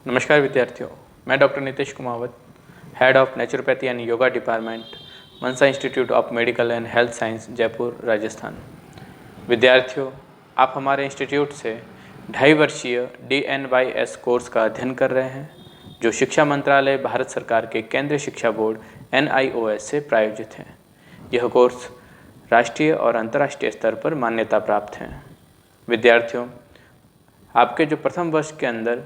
नमस्कार विद्यार्थियों, मैं doctor Nitesh Kumawat, head of naturopathy and yoga department, Mansa institute of medical and health science, Jaipur, Rajasthan. विद्यार्थियों, आप हमारे इंस्टीट्यूट से 2.5 वर्षीय DNYS कोर्स का अध्ययन कर रहे हैं, जो शिक्षा मंत्रालय, भारत सरकार के केंद्रीय शिक्षा बोर्ड NIOS से प्रायोजित है। यह कोर्स राष्ट्रीय और अंतर्राष्ट्रीय स्तर पर मान्यता प्राप्त है। विद्यार्थियों, आपके जो प्रथम वर्ष के अंदर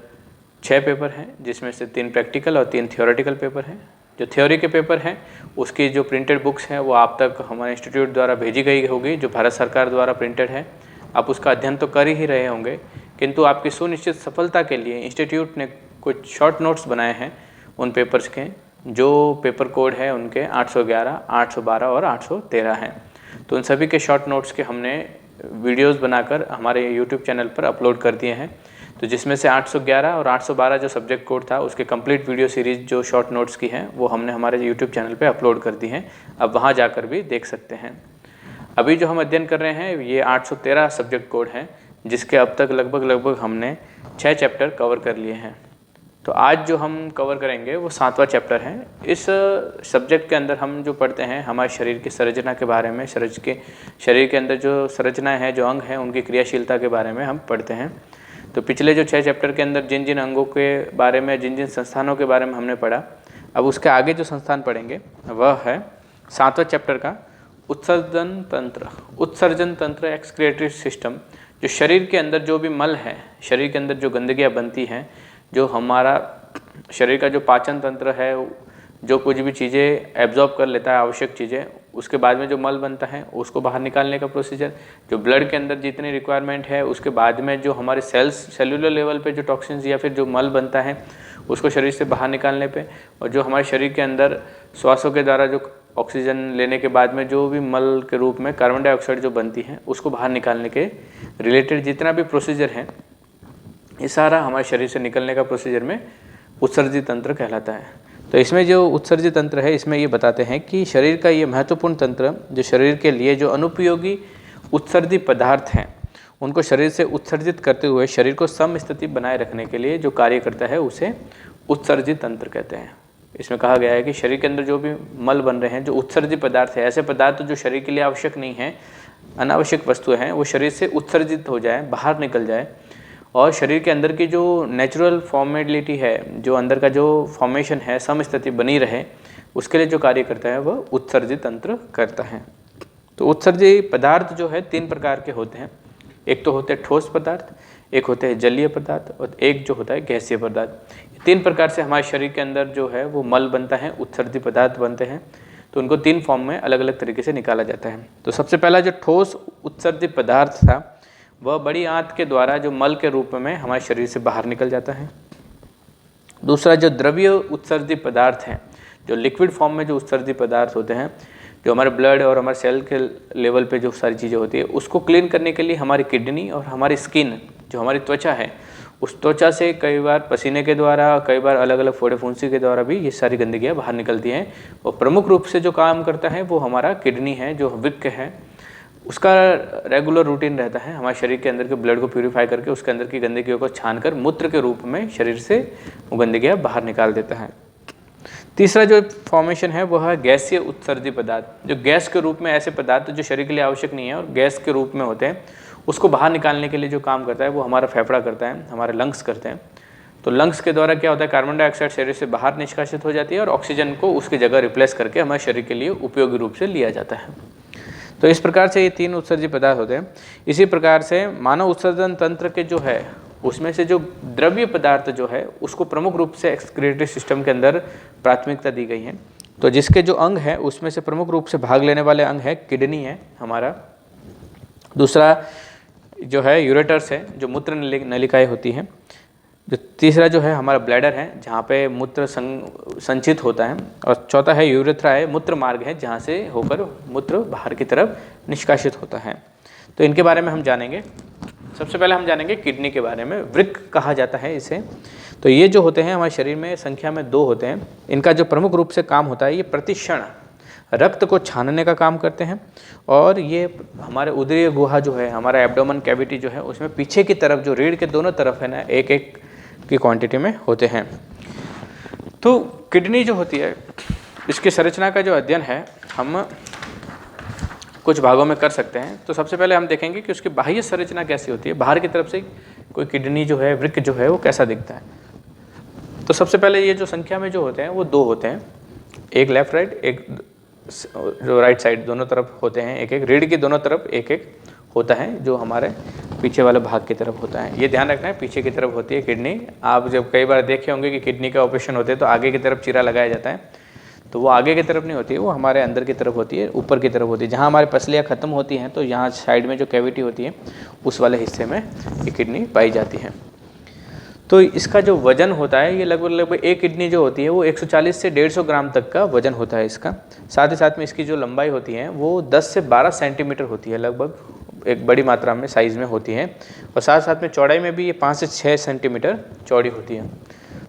6 पेपर हैं, जिसमें से 3 प्रैक्टिकल और 3 थियोरेटिकल पेपर हैं। जो थ्योरी के पेपर हैं उसकी जो प्रिंटेड बुक्स हैं वो आप तक हमारे इंस्टीट्यूट द्वारा भेजी गई होगी, जो भारत सरकार द्वारा प्रिंटेड है। आप उसका अध्ययन तो कर ही रहे होंगे, किंतु आपकी सुनिश्चित सफलता के लिए इंस्टीट्यूट ने कुछ शॉर्ट नोट्स बनाए हैं उन पेपर्स के, जो पेपर कोड है उनके 811, 812 और 813 हैं। तो उन सभी के शॉर्ट नोट्स के हमने वीडियोस बनाकर हमारे यूट्यूब चैनल पर अपलोड कर दिए हैं। तो जिसमें से 811 और 812 जो सब्जेक्ट कोड था उसके कंप्लीट वीडियो सीरीज़ जो शॉर्ट नोट्स की हैं वो हमने हमारे यूट्यूब चैनल पे अपलोड कर दी हैं। अब वहाँ जाकर भी देख सकते हैं। अभी जो हम अध्ययन कर रहे हैं ये 813 सब्जेक्ट कोड हैं, जिसके अब तक लगभग हमने 6 चैप्टर कवर कर लिए हैं। तो आज जो हम कवर करेंगे वो 7वां चैप्टर है। इस सब्जेक्ट के अंदर हम जो पढ़ते हैं हमारे शरीर की संरचना के बारे में, शरीर के अंदर जो संरचना है, जो अंग हैं, उनकी क्रियाशीलता के बारे में हम पढ़ते हैं। तो पिछले जो 6 चैप्टर के अंदर जिन जिन अंगों के बारे में, जिन जिन संस्थानों के बारे में हमने पढ़ा, अब उसके आगे जो संस्थान पढ़ेंगे वह है 7वां चैप्टर का उत्सर्जन तंत्र एक्सक्रीटरी सिस्टम। जो शरीर के अंदर जो भी मल है, शरीर के अंदर जो गंदगियाँ बनती हैं, जो हमारा शरीर का जो पाचन तंत्र है, जो कुछ भी चीज़ें एब्जॉर्ब कर लेता है, आवश्यक चीज़ें, उसके बाद में जो मल बनता है उसको बाहर निकालने का प्रोसीजर, जो ब्लड के अंदर जितनी रिक्वायरमेंट है, उसके बाद में जो हमारे सेलुलर लेवल पे जो टॉक्सिन्स या फिर जो मल बनता है उसको शरीर से बाहर निकालने पे, और जो हमारे शरीर के अंदर श्वासों के द्वारा जो ऑक्सीजन लेने के बाद में जो भी मल के रूप में कार्बन डाइऑक्साइड जो बनती है उसको बाहर निकालने के रिलेटेड जितना भी प्रोसीजर है, ये सारा हमारे शरीर से निकलने का प्रोसीजर में उत्सर्जित तंत्र कहलाता है। तो इसमें जो उत्सर्जित तंत्र है, इसमें ये बताते हैं कि शरीर का ये महत्वपूर्ण तंत्र जो शरीर के लिए जो अनुपयोगी उत्सर्जित पदार्थ हैं उनको शरीर से उत्सर्जित करते हुए शरीर को समस्थिति बनाए रखने के लिए जो कार्य करता है उसे उत्सर्जित तंत्र कहते हैं। इसमें कहा गया है कि शरीर के अंदर जो भी मल बन रहे हैं, जो उत्सर्जित पदार्थ है, ऐसे पदार्थ जो शरीर के लिए आवश्यक नहीं है, अनावश्यक वस्तु हैं, वो शरीर से उत्सर्जित हो जाए, बाहर निकल जाए, और शरीर के अंदर की जो नेचुरल फॉर्मेलिटी है, जो अंदर का जो फॉर्मेशन है, समस्थिति बनी रहे, उसके लिए जो कार्य करता है वह उत्सर्जित तंत्र करता है। तो उत्सर्जित पदार्थ जो है 3 प्रकार के होते हैं। एक तो होते हैं ठोस पदार्थ, एक होते हैं जलीय पदार्थ, और एक जो होता है गैसीय पदार्थ। 3 प्रकार से हमारे शरीर के अंदर जो है वो मल बनता है, उत्सर्जित पदार्थ बनते हैं। तो उनको 3 फॉर्म में अलग अलग तरीके से निकाला जाता है। तो सबसे पहला जो ठोस उत्सर्जित पदार्थ था वह बड़ी आंत के द्वारा जो मल के रूप में हमारे शरीर से बाहर निकल जाता है। दूसरा जो द्रव्य उत्सर्जित पदार्थ हैं, जो लिक्विड फॉर्म में जो उत्सर्जित पदार्थ होते हैं, जो हमारे ब्लड और हमारे सेल के लेवल पे जो सारी चीज़ें होती है, उसको क्लीन करने के लिए हमारी किडनी और हमारी स्किन, जो हमारी त्वचा है, उस त्वचा से कई बार पसीने के द्वारा, कई बार अलग अलग फोड़े फुंसी के द्वारा भी ये सारी गंदगियाँ बाहर निकलती हैं। और प्रमुख रूप से जो काम करता है वो हमारा किडनी है, जो वृक्क है, उसका रेगुलर रूटीन रहता है हमारे शरीर के अंदर के ब्लड को प्यूरिफाई करके उसके अंदर की गंदगियों को छानकर मूत्र के रूप में शरीर से वो गंदगियाँ बाहर निकाल देता है। तीसरा जो फॉर्मेशन है वह है गैसीय उत्सर्जित पदार्थ। जो गैस के रूप में ऐसे पदार्थ जो शरीर के लिए आवश्यक नहीं है और गैस के रूप में होते हैं, उसको बाहर निकालने के लिए जो काम करता है वो हमारा फेफड़ा करता है, हमारे लंग्स करते हैं। तो लंग्स के द्वारा क्या होता है, कार्बन डाइऑक्साइड शरीर से बाहर निष्कासित हो जाती है और ऑक्सीजन को उसकी जगह रिप्लेस करके हमारे शरीर के लिए उपयोगी रूप से लिया जाता है। तो इस प्रकार से ये 3 उत्सर्जित पदार्थ होते हैं। इसी प्रकार से मानव उत्सर्जन तंत्र के जो है उसमें से जो द्रव्य पदार्थ जो है उसको प्रमुख रूप से एक्सक्रीटरी सिस्टम के अंदर प्राथमिकता दी गई है। तो जिसके जो अंग है उसमें से प्रमुख रूप से भाग लेने वाले अंग है किडनी है हमारा। दूसरा जो है यूरेटर्स है, जो मूत्र नलिकाएँ होती हैं। जो तीसरा जो है हमारा ब्लैडर है, जहाँ पे मूत्र संचित होता है। और चौथा है यूरेथ्रा है, मूत्र मार्ग है, जहाँ से होकर मूत्र बाहर की तरफ निष्कासित होता है। तो इनके बारे में हम जानेंगे। सबसे पहले हम जानेंगे किडनी के बारे में। वृक्क कहा जाता है इसे। तो ये जो होते हैं हमारे शरीर में संख्या में 2 होते हैं। इनका जो प्रमुख रूप से काम होता है, ये प्रतिक्षण रक्त को छानने का काम करते हैं। और ये हमारे उदरीय गुहा जो है, हमारा एब्डोमेन कैविटी जो है, उसमें पीछे की तरफ जो रीढ़ के दोनों तरफ है ना, एक एक की क्वांटिटी में होते हैं। तो किडनी जो होती है, इसकी संरचना का जो अध्ययन है हम कुछ भागों में कर सकते हैं। तो सबसे पहले हम देखेंगे कि उसकी बाह्य संरचना कैसी होती है, बाहर की तरफ से कोई किडनी जो है, वृक्क जो है वो कैसा दिखता है। तो सबसे पहले ये जो संख्या में जो होते हैं वो 2 होते हैं, एक लेफ्ट राइट, एक जो राइट साइड, दोनों तरफ होते हैं एक एक, रीढ़ की दोनों तरफ एक एक होता है, जो हमारे पीछे वाले भाग की तरफ होता है। ये ध्यान रखना है, पीछे की तरफ होती है किडनी। आप जब कई बार देखे होंगे कि किडनी का ऑपरेशन होते हैं तो आगे की तरफ चीरा लगाया जाता है, तो वो आगे की तरफ नहीं होती है, वो हमारे अंदर की तरफ होती है, ऊपर की तरफ होती है। जहाँ हमारी पसलियाँ खत्म होती हैं तो यहाँ साइड में जो कैविटी होती है उस वाले हिस्से में ये किडनी पाई जाती है। तो इसका जो वजन होता है ये लगभग एक किडनी जो होती है वो 140 से 150 ग्राम तक का वजन होता है इसका। साथ ही साथ में इसकी जो लंबाई होती है वो 10 से 12 सेंटीमीटर होती है, लगभग एक बड़ी मात्रा में साइज़ में होती है। और साथ साथ में चौड़ाई में भी ये 5 से 6 सेंटीमीटर चौड़ी होती है।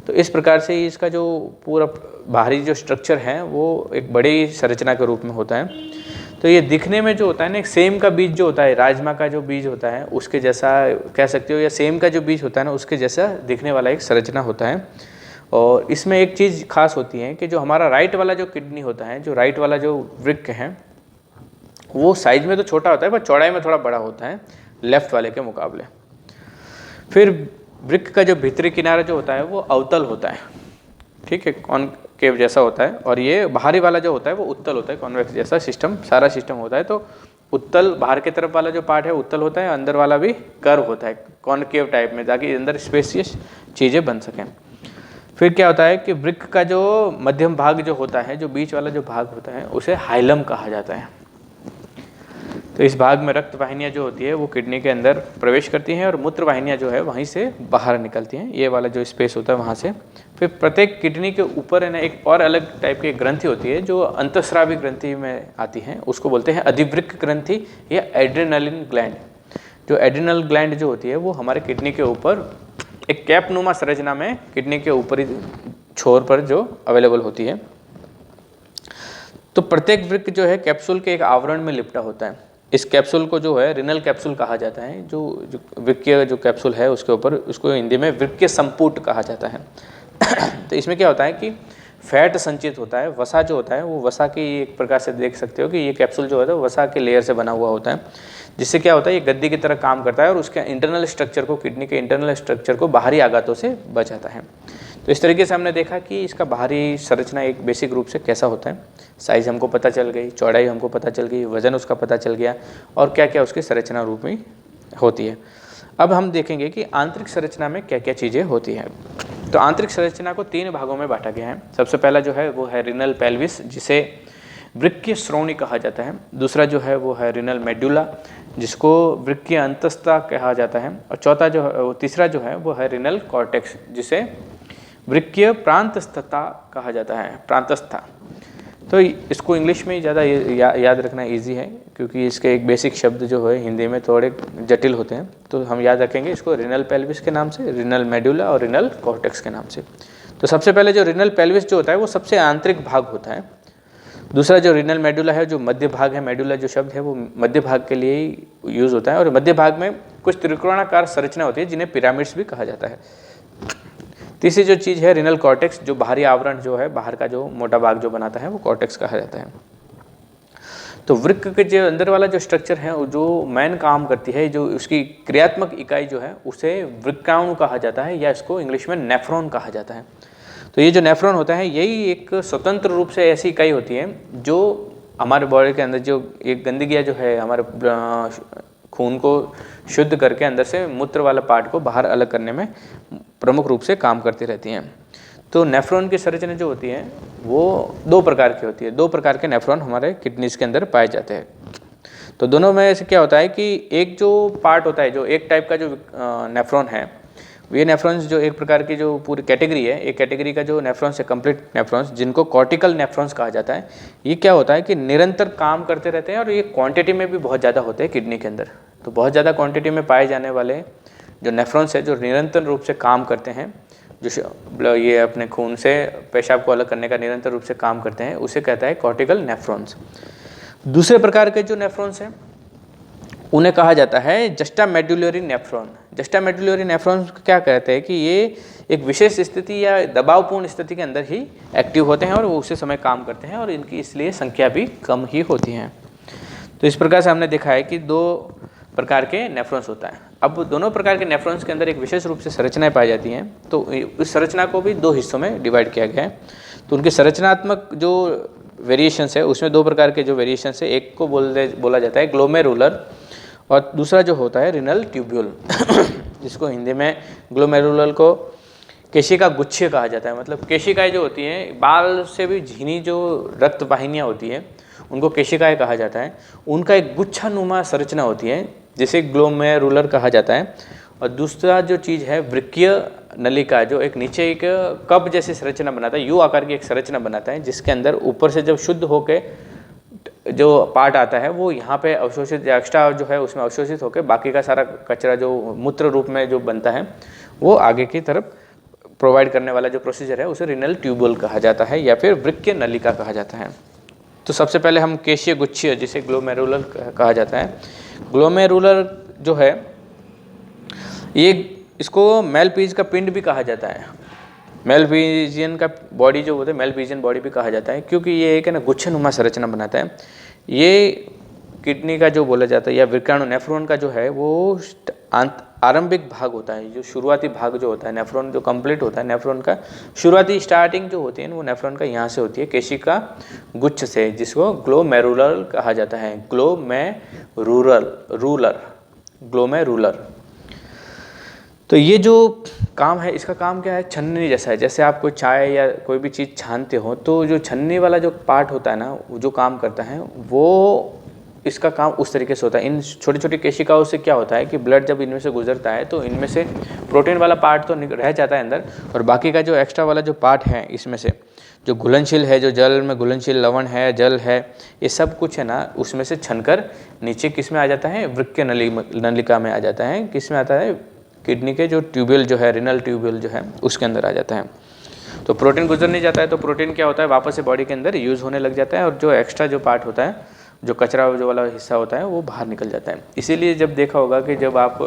तो इस प्रकार से इसका जो पूरा बाहरी जो स्ट्रक्चर है वो एक बड़ी संरचना के रूप में होता है। तो ये दिखने में जो होता है ना, एक सेम का बीज जो होता है, राजमा का जो बीज होता है उसके जैसा कह सकते हो, या सेम का जो बीज होता है ना उसके जैसा दिखने वाला एक संरचना होता है। और इसमें एक चीज़ खास होती है कि जो हमारा राइट वाला जो किडनी होता है, जो राइट वाला जो वृक्क है, वो साइज में तो छोटा होता है पर चौड़ाई में थोड़ा बड़ा होता है लेफ्ट वाले के मुकाबले। फिर वृक्क का जो भीतरी किनारा जो होता है वो अवतल होता है, ठीक है, कॉनकेव जैसा होता है। और ये बाहरी वाला जो होता है वो उत्तल होता है, कॉन्वेक्स जैसा सिस्टम सारा सिस्टम होता है। तो उत्तल बाहर की तरफ वाला जो पार्ट है उत्तल होता है, अंदर वाला भी कर्व होता है कॉनकेव टाइप में, ताकि अंदर स्पेसियस चीज़ें बन सकें। फिर क्या होता है कि वृक्क का जो मध्यम भाग जो होता है, जो बीच वाला जो भाग होता है, उसे हाइलम कहा जाता है। तो इस भाग में रक्त वाहिनियाँ जो होती है वो किडनी के अंदर प्रवेश करती हैं और मूत्र वाहिनियाँ जो है वहीं से बाहर निकलती हैं, ये वाला जो स्पेस होता है वहाँ से। फिर प्रत्येक किडनी के ऊपर है ना एक और अलग टाइप की ग्रंथि होती है जो अंतःस्रावी ग्रंथि में आती है, उसको बोलते हैं अधिवृक्क ग्रंथि या एड्रेनलिन ग्लैंड। जो एड्रेनल ग्लैंड जो होती है वो हमारे किडनी के ऊपर एक कैपनुमा संरचना में किडनी के ऊपरी छोर पर जो अवेलेबल होती है। तो प्रत्येक वृक्क जो है कैप्सूल के एक आवरण में लिपटा होता है। इस कैप्सूल को जो है रिनल कैप्सूल कहा जाता है। जो वृक्कीय जो कैप्सूल है उसके ऊपर, उसको हिंदी में वृक्कीय संपुट कहा जाता है। तो इसमें क्या होता है कि फैट संचित होता है, वसा जो होता है वो वसा की एक प्रकार से देख सकते हो कि ये कैप्सूल जो होता है वसा के लेयर से बना हुआ होता है, जिससे क्या होता है ये गद्दी की तरह काम करता है और उसके इंटरनल स्ट्रक्चर को, किडनी के इंटरनल स्ट्रक्चर को बाहरी आघातों से बचाता है। तो इस तरीके से हमने देखा कि इसका बाहरी संरचना एक बेसिक रूप से कैसा होता है। साइज़ हमको पता चल गई, चौड़ाई हमको पता चल गई, वजन उसका पता चल गया और क्या क्या उसकी संरचना रूप में होती है। अब हम देखेंगे कि आंतरिक संरचना में क्या क्या चीज़ें होती हैं। तो आंतरिक संरचना को 3 भागों में बांटा गया है। सबसे पहला जो है वो है रिनल पेल्विस, जिसे वृक्कीय श्रोणि कहा जाता है। दूसरा जो है वो है रिनल मेडुला, जिसको वृक्कीय अंतस्था कहा जाता है। और चौथा जो है, तीसरा जो है वो है रिनल कॉर्टेक्स, जिसे वृक्कीय प्रांतस्थता कहा जाता है, प्रांतस्था। तो इसको इंग्लिश में ज़्यादा याद रखना इजी है, क्योंकि इसके एक बेसिक शब्द जो है हिंदी में थोड़े जटिल होते हैं। तो हम याद रखेंगे इसको रिनल पेल्विस के नाम से, रिनल मेडुला और रिनल कॉर्टेक्स के नाम से। तो सबसे पहले जो रिनल पेल्विस जो होता है वो सबसे आंतरिक भाग होता है। दूसरा जो रिनल मेडुला है, जो मध्य भाग है, मेडुला जो शब्द है वो मध्य भाग के लिए ही यूज़ होता है। और मध्य भाग में कुछ त्रिकोणाकार संरचना होती है जिन्हें पिरामिड्स भी कहा जाता है। तीसरी जो चीज़ है रिनल कॉर्टेक्स, जो बाहरी आवरण जो है, बाहर का जो मोटा भाग जो बनाता है वो कॉर्टेक्स कहा जाता है। तो वृक्क के जो अंदर वाला जो स्ट्रक्चर है, जो मेन काम करती है, जो उसकी क्रियात्मक इकाई जो है उसे वृक्काणु कहा जाता है, या इसको इंग्लिश में नेफ्रॉन कहा जाता है। तो ये जो नेफ्रॉन होता है यही एक स्वतंत्र रूप से ऐसी इकाई होती है जो हमारे बॉडी के अंदर जो एक गंदगी जो है, हमारे खून को शुद्ध करके अंदर से मूत्र वाला पार्ट को बाहर अलग करने में प्रमुख रूप से काम करती रहती हैं। तो नेफ्रॉन की संरचना जो होती है वो 2 प्रकार की होती है। 2 प्रकार के नेफ्रॉन हमारे किडनीज के अंदर पाए जाते हैं। तो दोनों में से क्या होता है कि एक जो पार्ट होता है, जो एक टाइप का जो नेफ्रॉन है, ये नेफ्रॉन्स जो एक प्रकार की जो पूरी कैटेगरी है, एक कैटेगरी का जो नेफ्रॉन्स है, कंप्लीट नेफ्रॉन्स, जिनको कॉर्टिकल नेफ्रॉन्स कहा जाता है। ये क्या होता है कि निरंतर काम करते रहते हैं और ये क्वांटिटी में भी बहुत ज़्यादा होते हैं किडनी के अंदर। तो बहुत ज़्यादा क्वांटिटी में पाए जाने वाले जो नेफ्रॉन्स है, जो निरंतर रूप से काम करते हैं, जो ये अपने खून से पेशाब को अलग करने का निरंतर रूप से काम करते हैं, उसे कहता है कॉर्टिकल नेफ्रॉन्स। दूसरे प्रकार के जो नेफ्रॉन्स हैं उन्हें कहा जाता है जस्टामेडुलरी नेफ्रॉन। जस्टामेडुलरी नेफ्रॉन क्या कहते हैं कि ये एक विशेष स्थिति या दबावपूर्ण स्थिति के अंदर ही एक्टिव होते हैं और वो उसी समय काम करते हैं और इनकी इसलिए संख्या भी कम ही होती हैं। तो इस प्रकार से हमने देखा है कि दो प्रकार के नेफ्रॉन्स होता है। अब दोनों प्रकार के नेफ्रॉन्स के अंदर एक विशेष रूप से संरचनाएं पाई जाती हैं, तो इस संरचना को भी दो हिस्सों में डिवाइड किया गया है। तो उनके संरचनात्मक जो वेरिएशंस है उसमें दो प्रकार के जो वेरिएशंस है, एक को बोला जाता है ग्लोमेरुलर और दूसरा जो होता है रिनल ट्यूब्यूल जिसको हिंदी में ग्लोमेरुलर को केशिका गुच्छे कहा जाता है। मतलब केशिकाएं जो होती हैं, बाल से भी झीनी जो रक्त वाहिनियाँ होती हैं उनको केशिकाएं कहा जाता है। उनका एक गुच्छानुमा संरचना होती है जिसे ग्लोमेरुलर कहा जाता है। और दूसरा जो चीज़ है वृक्कीय नलिका, जो एक नीचे एक कप जैसी संरचना बनाता है, यू आकार की एक संरचना बनाता है, जिसके अंदर ऊपर से जब शुद्ध होके जो पार्ट आता है वो यहाँ पे अवशोषित या एक्स्ट्रा जो है उसमें अवशोषित होकर बाकी का सारा कचरा जो मूत्र रूप में जो बनता है वो आगे की तरफ प्रोवाइड करने वाला जो प्रोसीजर है उसे रिनल ट्यूब्यूल कहा जाता है या फिर वृक्कीय नलिका कहा जाता है। तो सबसे पहले हम केशीय गुच्छीय जिसे ग्लोमेरुलर कहा जाता है, ग्लोमेरुलर जो है ये इसको मेलपीज का पिंड भी कहा जाता है। मेलपीजियन का बॉडी जो होता है मेलपीजियन बॉडी भी कहा जाता है, क्योंकि ये एक है ना गुच्छनुमा संरचना बनाता है। ये किडनी का जो बोला जाता है या वृक्काणु नेफ्रॉन का जो है वो आरंभिक भाग होता है, जो शुरुआती भाग जो होता है नेफ्रॉन जो कंप्लीट होता है, नेफ्रॉन का शुरुआती स्टार्टिंग जो होती है वो नेफ्रॉन का यहाँ से होती है, केशिका गुच्छ से, जिसको ग्लोमेरुलर कहा जाता है। ग्लोमेरुलर। तो ये जो काम है इसका काम क्या है, छन्नी जैसा है। जैसे आप कोई चाय या कोई भी चीज़ छानते हो तो जो छन्नी वाला जो पार्ट होता है ना, वो जो काम करता है वो इसका काम उस तरीके से होता है। इन छोटी छोटी केशिकाओं से क्या होता है कि ब्लड जब इनमें से गुजरता है तो इनमें से प्रोटीन वाला पार्ट तो रह जाता है अंदर, और बाकी का जो एक्स्ट्रा वाला जो पार्ट है इसमें से जो घुलनशील है, जो जल में घुलनशील लवण है, जल है, ये सब कुछ है ना उसमें से छनकर नीचे किस में आ जाता है, वृक्कीय नलिका में आ जाता है। किस में आता है, किडनी के जो ट्यूब्यूल जो है, रिनल ट्यूब्यूल जो है उसके अंदर आ जाता है। तो प्रोटीन गुजर नहीं जाता है तो प्रोटीन क्या होता है वापस से बॉडी के अंदर यूज़ होने लग जाता है, और जो एक्स्ट्रा जो पार्ट होता है, जो कचरा जो वाला हिस्सा होता है वो बाहर निकल जाता है। इसीलिए जब देखा होगा कि जब आप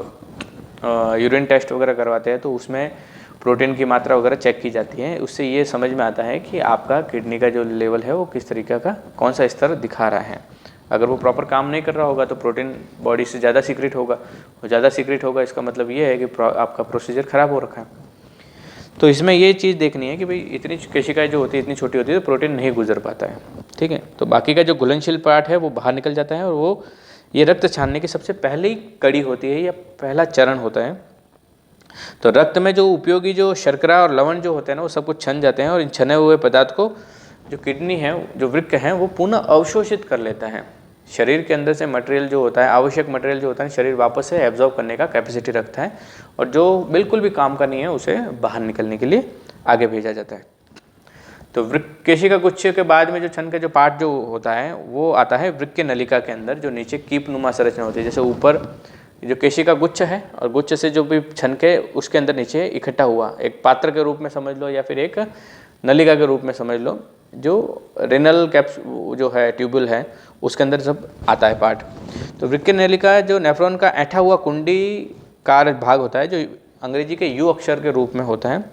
यूरिन टेस्ट वगैरह करवाते हैं तो उसमें प्रोटीन की मात्रा वगैरह चेक की जाती है। उससे ये समझ में आता है कि आपका किडनी का जो लेवल है वो किस तरीके का कौन सा स्तर दिखा रहा है। अगर वो प्रॉपर काम नहीं कर रहा होगा तो प्रोटीन बॉडी से ज़्यादा सीक्रेट होगा, और ज़्यादा सीक्रेट होगा इसका मतलब ये है कि आपका प्रोसीजर ख़राब हो रखा है। तो इसमें ये चीज़ देखनी है कि भाई इतनी केशिकाएं जो होती है इतनी छोटी होती है तो प्रोटीन नहीं गुजर पाता है, ठीक है। तो बाकी का जो घुलनशील पार्ट है वो बाहर निकल जाता है, और वो ये रक्त छानने की सबसे पहली कड़ी होती है या पहला चरण होता है। तो रक्त में जो उपयोगी जो शर्करा और लवण जो होते हैं ना वो सब कुछ छन जाते हैं, और इन छने हुए पदार्थ को जो किडनी है, जो वृक्क है, वो पुनः अवशोषित कर लेता है। शरीर के अंदर से मटेरियल जो होता है, आवश्यक मटेरियल जो होता है, शरीर वापस से एब्जॉर्ब करने का कैपेसिटी रखता है, और जो बिल्कुल भी काम का नहीं है उसे बाहर निकलने के लिए आगे भेजा जाता है। तो केशिका गुच्छे के बाद में जो छन का जो पार्ट जो होता है वो आता है वृक्कीय नलिका के अंदर, जो नीचे कीपनुमा संरचना होती है। जैसे ऊपर जो केशिका गुच्छ है और गुच्छ से जो भी छन के उसके अंदर नीचे इकट्ठा हुआ एक पात्र के रूप में समझ लो या फिर एक नलिका के रूप में समझ लो, जो रेनल कैप्स जो है ट्यूब्यूल है उसके अंदर सब आता है पार्ट। तो वृक्कीय नलिका जो नेफ्रॉन का ऐठा हुआ कुंडी कार भाग होता है, जो अंग्रेजी के यू अक्षर के रूप में होता है,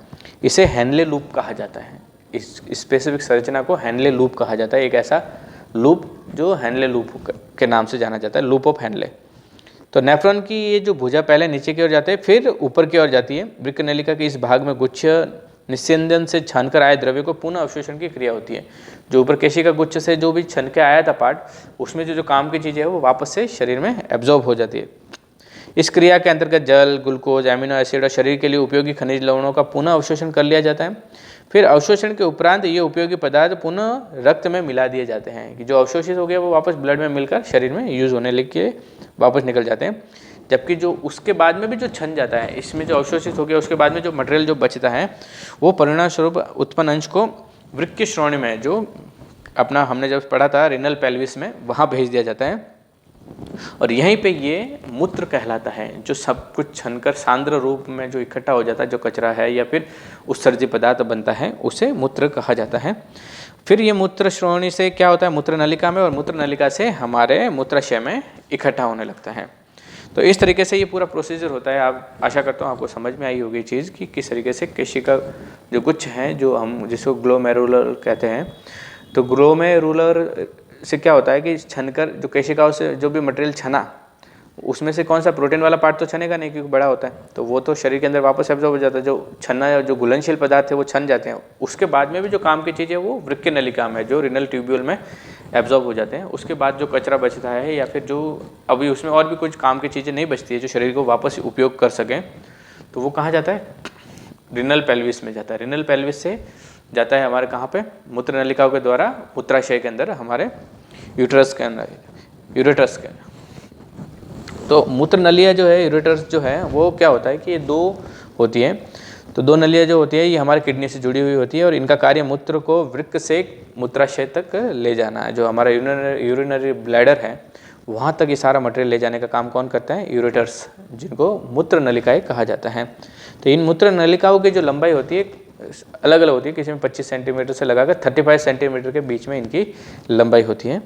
इसे हेनले लूप कहा जाता है। इस स्पेसिफिक संरचना को हेनले लूप कहा जाता है। एक ऐसा लूप जो हेनले लूप के नाम से जाना जाता है, लूप ऑफ हेनले। तो नेफ्रॉन की ये जो भुजा पहले नीचे की ओर जाते हैं फिर ऊपर की ओर जाती है। वृक्कीय नलिका के इस भाग में गुच्छ निस्यंदन से छनकर आए द्रव्य को पुनः अवशोषण की क्रिया होती है। जो ऊपर केशिका गुच्छ से जो भी छन के आया था पार्ट, उसमें जो काम की चीज़ें है वो वापस से शरीर में एब्जॉर्ब हो जाती है। इस क्रिया के अंतर्गत जल, ग्लूकोज, एमिनो एसिड और शरीर के लिए उपयोगी खनिज लवणों का पुनः अवशोषण कर लिया जाता है। फिर अवशोषण के उपरांत ये उपयोगी पदार्थ पुनः रक्त में मिला दिए जाते हैं, कि जो अवशोषित हो गया वो वापस ब्लड में मिलकर शरीर में यूज़ होने के वापस निकल जाते हैं। जबकि जो उसके बाद में भी जो छन जाता है, इसमें जो अवशोषित हो गया उसके बाद में जो मटेरियल जो बचता है वो परिणाम स्वरूप उत्पन्न अंश को वृक्कीय श्रोणि में, जो अपना हमने जब पढ़ा था रिनल पेल्विस में, वहाँ भेज दिया जाता है। और यहीं पे ये मूत्र कहलाता है, जो सब कुछ छनकर सांद्र रूप में जो इकट्ठा हो जाता है, जो कचरा है या फिर उत्सर्जित पदार्थ बनता है, उसे मूत्र कहा जाता है। फिर ये मूत्र श्रोणी से क्या होता है, मूत्र नलिका में, और मूत्र नलिका से हमारे मूत्राशय में इकट्ठा होने लगता है। तो इस तरीके से ये पूरा प्रोसीजर होता है। आप आशा करता हूँ आपको समझ में आई होगी चीज़ कि किस तरीके से केशिका जो गुच्छ हैं, जो हम जिसको ग्लोमेरुलर कहते हैं, तो ग्लोमेरुलर से क्या होता है कि छनकर जो केशिकाओं से जो भी मटेरियल छना, उसमें से कौन सा प्रोटीन वाला पार्ट तो छनेगा नहीं क्योंकि बड़ा होता है, तो वो तो शरीर के अंदर वापस एब्जॉर्ब हो जाता है। जो छना या जो घुलनशील पदार्थ है वो छन जाते हैं। उसके बाद में भी जो काम की चीज़ें वो वृक्क नलिका में, जो रिनल ट्यूब्यूल में एब्जॉर्ब हो जाते हैं। उसके बाद जो कचरा बचता है या फिर जो अभी उसमें और भी कुछ काम की चीज़ें नहीं बचती है जो शरीर को वापस उपयोग कर सकें, तो वो कहाँ जाता है, रिनल पेल्विस में जाता है। रिनल पेल्विस से जाता है हमारे कहाँ पे, मूत्र नलिकाओं के द्वारा मूत्राशय के अंदर, हमारे यूट्रस के अंदर, यूरेटस के अंदर। तो मूत्र नलिया जो है, यूरेटस जो है, वो क्या होता है कि ये दो होती है। तो दो नलियाँ जो होती है ये हमारे किडनी से जुड़ी हुई होती है और इनका कार्य मूत्र को वृक्क से मूत्राशय तक ले जाना है। जो हमारा यूरिनरी ब्लैडर है वहाँ तक ये सारा मटेरियल ले जाने का काम कौन करता है, यूरेटर्स, जिनको मूत्र नलिकाएँ कहा जाता है। तो इन मूत्र नलिकाओं की जो लंबाई होती है अलग अलग होती है, किसी में 25 सेंटीमीटर से लगाकर 35 सेंटीमीटर के बीच में इनकी लंबाई होती है।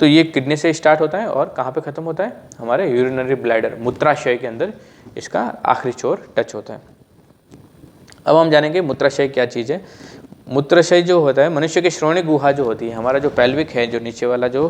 तो ये किडनी से स्टार्ट होता है और कहाँ पे ख़त्म होता है, हमारे यूरिनरी ब्लैडर, मूत्राशय के अंदर इसका आखिरी छोर टच होता है। अब हम जानेंगे मूत्राशय क्या चीज़ है। मूत्राशय जो होता है, मनुष्य की श्रोणि गुहा जो होती है, हमारा जो पेल्विक है, जो नीचे वाला जो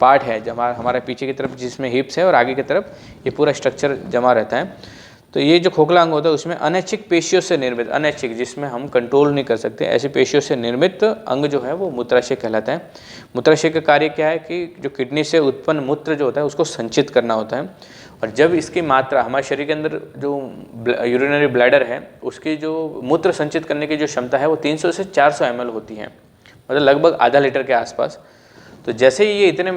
पार्ट है, जो हमारे पीछे की तरफ जिसमें हिप्स है और आगे की तरफ ये पूरा स्ट्रक्चर जमा रहता है। तो ये जो खोखला अंग होता है उसमें अनैच्छिक पेशियों से निर्मित, अनैच्छिक जिसमें हम कंट्रोल नहीं कर सकते, ऐसी पेशियों से निर्मित अंग जो है वो मूत्राशय कहलाता है। मूत्राशय का कार्य क्या है कि जो किडनी से उत्पन्न मूत्र जो होता है उसको संचित करना होता है। और जब इसकी मात्रा, हमारे शरीर के अंदर जो यूरिनरी ब्लैडर है उसकी जो मूत्र संचित करने की जो क्षमता है वो 300 से 400 ml होती है, मतलब लगभग आधा लीटर के आसपास। तो जैसे ही ये इतने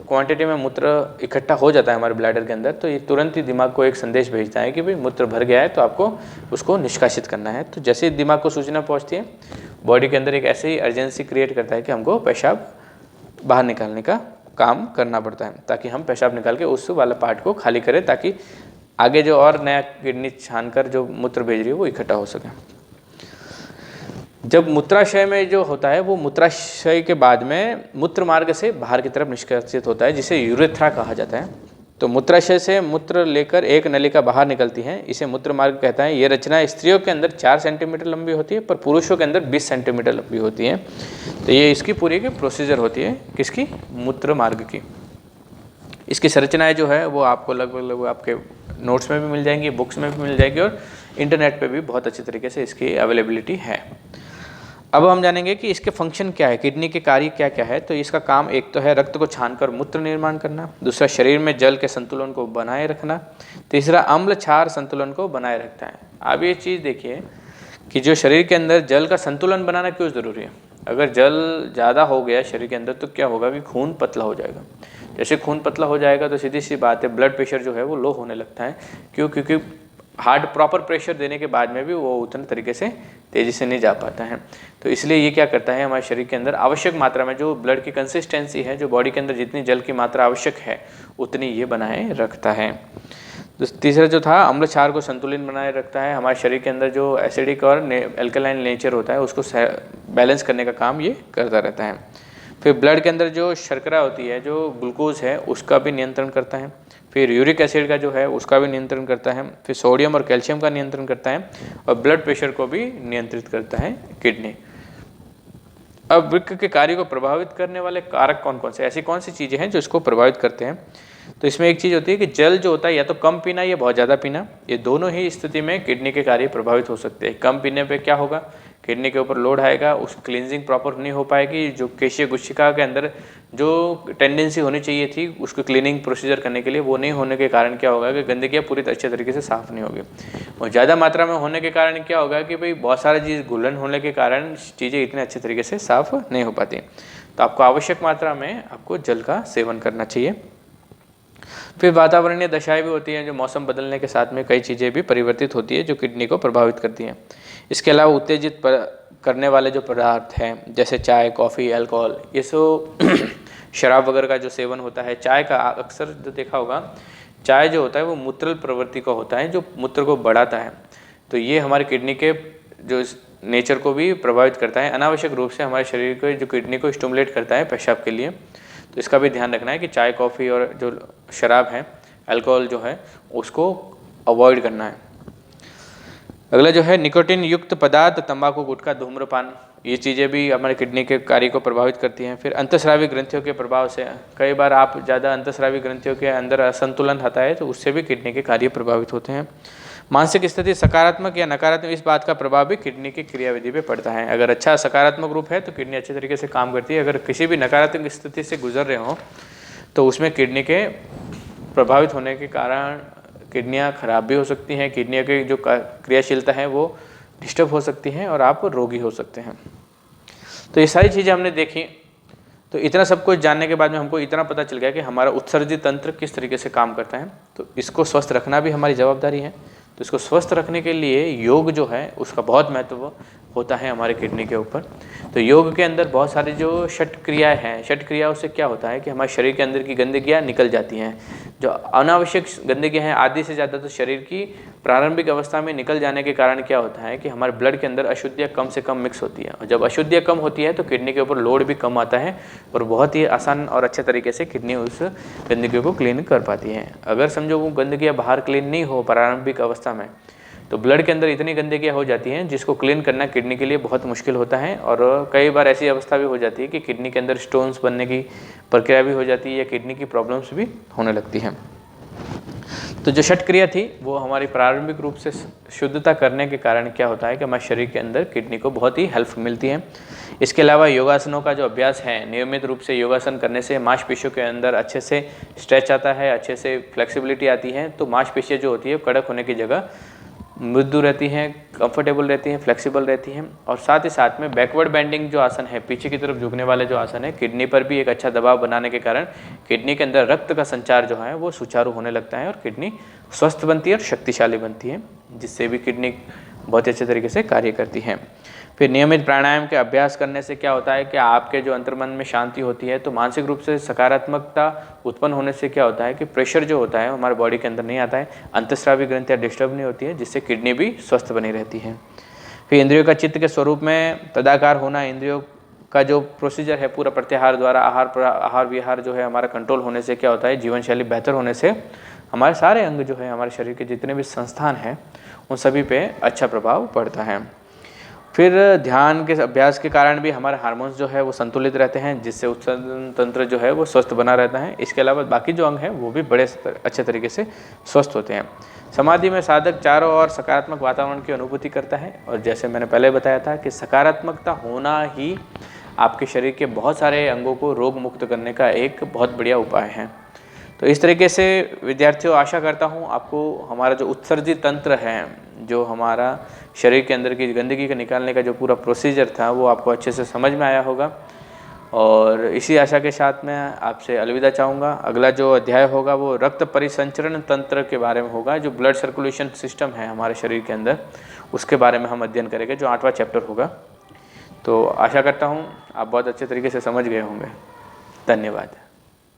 क्वांटिटी में मूत्र इकट्ठा हो जाता है हमारे ब्लैडर के अंदर, तो ये तुरंत ही दिमाग को एक संदेश भेजता है कि भाई मूत्र भर गया है, तो आपको उसको निष्कासित करना है। तो जैसे ही दिमाग को सूचना पहुंचती है, बॉडी के अंदर एक ऐसे ही अर्जेंसी क्रिएट करता है कि हमको पेशाब बाहर निकालने का काम करना पड़ता है, ताकि हम पेशाब निकाल के उस वाला पार्ट को खाली करें, ताकि आगे जो और नया किडनी छान कर जो मूत्र भेज रही है वो इकट्ठा हो सके। जब मूत्राशय में जो होता है वो मूत्राशय के बाद में मूत्र मार्ग से बाहर की तरफ निष्कासित होता है, जिसे यूरेथ्रा कहा जाता है। तो मूत्राशय से मूत्र लेकर एक नलिका बाहर निकलती है, इसे मूत्र मार्ग कहता है। ये रचना स्त्रियों के अंदर 4 सेंटीमीटर लंबी होती है, पर पुरुषों के अंदर 20 सेंटीमीटर लंबी होती है। तो ये इसकी पूरी की प्रोसीजर होती है, किसकी, मूत्र मार्ग की। इसकी संरचनाएँ जो है वो आपको लगभग आपके नोट्स में भी मिल जाएंगी, बुक्स में भी मिल जाएगी, और इंटरनेट पर भी बहुत अच्छी तरीके से इसकी अवेलेबिलिटी है। अब हम जानेंगे कि इसके फंक्शन क्या है, किडनी के कार्य क्या क्या है। तो इसका काम एक तो है रक्त को छानकर मूत्र निर्माण करना, दूसरा शरीर में जल के संतुलन को बनाए रखना, तीसरा अम्ल क्षार संतुलन को बनाए रखता है। अब ये चीज़ देखिए कि जो शरीर के अंदर जल का संतुलन बनाना क्यों ज़रूरी है। अगर जल ज़्यादा हो गया शरीर के अंदर तो क्या होगा कि खून पतला हो जाएगा। जैसे खून पतला हो जाएगा तो सीधी सी बात है, ब्लड प्रेशर जो है वो लो होने लगता है। क्यों, क्योंकि हार्ड प्रॉपर प्रेशर देने के बाद में भी वो उतने तरीके से तेज़ी से नहीं जा पाता है। तो इसलिए ये क्या करता है, हमारे शरीर के अंदर आवश्यक मात्रा में जो ब्लड की कंसिस्टेंसी है, जो बॉडी के अंदर जितनी जल की मात्रा आवश्यक है उतनी ये बनाए रखता है। तो तीसरा जो था, अम्ल क्षार को संतुलित बनाए रखता है। हमारे शरीर के अंदर जो एसिडिक और एल्कलाइन नेचर होता है उसको बैलेंस करने का काम ये करता रहता है। फिर ब्लड के अंदर जो शर्करा होती है, जो ग्लूकोज है, उसका भी नियंत्रण करता है। फिर यूरिक एसिड का जो है उसका भी नियंत्रण करता है। फिर सोडियम और कैल्शियम का नियंत्रण करता है, और ब्लड प्रेशर को भी नियंत्रित करता है किडनी। अब वृक्क के कार्य को प्रभावित करने वाले कारक कौन कौन से, ऐसी कौन सी चीज़ें हैं जो इसको प्रभावित करते हैं। तो इसमें एक चीज़ होती है कि जल जो होता है या तो कम पीना या बहुत ज़्यादा पीना, ये दोनों ही स्थिति में किडनी के कार्य प्रभावित हो सकते हैं। कम पीने पे क्या होगा, किडनी के ऊपर लोड आएगा, उस क्लींजिंग प्रॉपर नहीं हो पाएगी। जो केशीय गुच्छिका के अंदर जो टेंडेंसी होनी चाहिए थी उसको क्लीनिंग प्रोसीजर करने के लिए, वो नहीं होने के कारण क्या होगा कि गंदगियाँ पूरी अच्छे तरीके से साफ नहीं होगी। और ज़्यादा मात्रा में होने के कारण क्या होगा कि भाई बहुत सारी चीज़ घुलन होने के कारण चीज़ें इतने अच्छे तरीके से साफ नहीं हो पाती। तो आपको आवश्यक मात्रा में आपको जल का सेवन करना चाहिए। फिर वातावरणीय दशाएं भी होती हैं, जो मौसम बदलने के साथ में कई चीज़ें भी परिवर्तित होती है जो किडनी को प्रभावित करती हैं। इसके अलावा उत्तेजित करने वाले जो पदार्थ हैं, जैसे चाय, कॉफ़ी, अल्कोहल, ये सो शराब वगैरह का जो सेवन होता है। चाय का अक्सर जो देखा होगा, चाय जो होता है वो मूत्रल प्रवृत्ति का होता है, जो मूत्र को बढ़ाता है। तो ये हमारे किडनी के जो नेचर को भी प्रभावित करता है, अनावश्यक रूप से हमारे शरीर को जो किडनी को स्टिमुलेट करता है पेशाब के लिए। तो इसका भी ध्यान रखना है कि चाय कॉफ़ी और जो शराब है, अल्कोहल जो है, उसको अवॉइड करना है। अगला जो है निकोटिन युक्त पदार्थ, तंबाकू, गुटखा, धूम्रपान, ये चीज़ें भी हमारे किडनी के कार्य को प्रभावित करती हैं। फिर अंतस्रावी ग्रंथियों के प्रभाव से कई बार आप ज़्यादा अंतस्रावी ग्रंथियों के अंदर असंतुलन आता है तो उससे भी किडनी के कार्य प्रभावित होते हैं। मानसिक स्थिति सकारात्मक या नकारात्मक, इस बात का प्रभाव भी किडनी की क्रियाविधि पे पड़ता है। अगर अच्छा सकारात्मक रूप है तो किडनी अच्छे तरीके से काम करती है, अगर किसी भी नकारात्मक स्थिति से गुजर रहे हो तो उसमें किडनी के प्रभावित होने के कारण किडनियाँ खराब भी हो सकती हैं, किडनियों की जो क्रियाशीलता है वो डिस्टर्ब हो सकती हैं और आप रोगी हो सकते हैं। तो ये सारी चीज़ें हमने देखी। तो इतना सब कुछ जानने के बाद में हमको इतना पता चल गया कि हमारा उत्सर्जित तंत्र किस तरीके से काम करता है। तो इसको स्वस्थ रखना भी हमारी जवाबदारी है। तो इसको स्वस्थ रखने के लिए योग जो है उसका बहुत महत्व होता है हमारे किडनी के ऊपर। तो योग के अंदर बहुत सारी जो षट क्रियाएँ हैं, षट क्रियाओं से क्या होता है कि हमारे शरीर के अंदर की गंदगियाँ निकल जाती हैं। जो अनावश्यक गंदगियाँ हैं आधी से ज़्यादा तो शरीर की प्रारंभिक अवस्था में निकल जाने के कारण क्या होता है कि हमारे ब्लड के अंदर अशुद्धियाँ कम से कम मिक्स होती है, और जब अशुद्धियाँ कम होती है तो किडनी के ऊपर लोड भी कम आता है और बहुत ही आसान और अच्छे तरीके से किडनी उस गंदगी को क्लीन कर पाती है। अगर समझो वो गंदगियाँ बाहर क्लीन नहीं हो प्रारंभिक अवस्था में तो ब्लड के अंदर इतनी गंदगियाँ हो जाती हैं जिसको क्लीन करना किडनी के लिए बहुत मुश्किल होता है। और कई बार ऐसी अवस्था भी हो जाती है कि किडनी के अंदर स्टोन्स बनने की प्रक्रिया भी हो जाती है या किडनी की प्रॉब्लम्स भी होने लगती हैं। तो जो षट क्रिया थी वो हमारी प्रारंभिक रूप से शुद्धता करने के कारण क्या होता है कि हमारे शरीर के अंदर किडनी को बहुत ही हेल्प मिलती है। इसके अलावा योगासनों का जो अभ्यास है, नियमित रूप से योगासन करने से मांसपेशियों के अंदर अच्छे से स्ट्रेच आता है, अच्छे से फ्लेक्सिबिलिटी आती है। तो मांसपेशियाँ जो होती है कड़क होने की जगह मृदु रहती हैं, कंफर्टेबल रहती हैं, फ्लेक्सिबल रहती हैं। और साथ ही साथ में बैकवर्ड बेंडिंग जो आसन है, पीछे की तरफ झुकने वाले जो आसन है, किडनी पर भी एक अच्छा दबाव बनाने के कारण किडनी के अंदर रक्त का संचार जो है वो सुचारू होने लगता है और किडनी स्वस्थ बनती है और शक्तिशाली बनती है, जिससे भी किडनी बहुत अच्छे तरीके से कार्य करती है। फिर नियमित प्राणायाम के अभ्यास करने से क्या होता है कि आपके जो अंतर्मन में शांति होती है, तो मानसिक रूप से सकारात्मकता उत्पन्न होने से क्या होता है कि प्रेशर जो होता है हमारे बॉडी के अंदर नहीं आता है, अंतस्रावी ग्रंथियाँ डिस्टर्ब नहीं होती है, जिससे किडनी भी स्वस्थ बनी रहती है। फिर इंद्रियों का चित्त के स्वरूप में तदाकार होना, इंद्रियों का जो प्रोसीजर है पूरा प्रत्याहार द्वारा आहार विहार जो है हमारा कंट्रोल होने से क्या होता है, जीवन शैली बेहतर होने से हमारे सारे अंग जो है, हमारे शरीर के जितने भी संस्थान हैं उन सभी पे अच्छा प्रभाव पड़ता है। फिर ध्यान के अभ्यास के कारण भी हमारे हार्मोन्स जो है वो संतुलित रहते हैं, जिससे उत्सर्जन तंत्र जो है वो स्वस्थ बना रहता है। इसके अलावा बाकी जो अंग हैं वो भी बड़े अच्छे तरीके से स्वस्थ होते हैं। समाधि में साधक चारों ओर सकारात्मक वातावरण की अनुभूति करता है, और जैसे मैंने पहले बताया था कि सकारात्मकता होना ही आपके शरीर के बहुत सारे अंगों को रोग मुक्त करने का एक बहुत बढ़िया उपाय है। तो इस तरीके से विद्यार्थियों, आशा करता हूँ आपको हमारा जो उत्सर्जित तंत्र है, जो हमारा शरीर के अंदर की गंदगी को निकालने का जो पूरा प्रोसीजर था वो आपको अच्छे से समझ में आया होगा। और इसी आशा के साथ मैं आपसे अलविदा चाहूँगा। अगला जो अध्याय होगा वो रक्त परिसंचरण तंत्र के बारे में होगा, जो ब्लड सर्कुलेशन सिस्टम है हमारे शरीर के अंदर, उसके बारे में हम अध्ययन करेंगे, जो 8वां चैप्टर होगा। तो आशा करता हूँ आप बहुत अच्छे तरीके से समझ गए होंगे। धन्यवाद।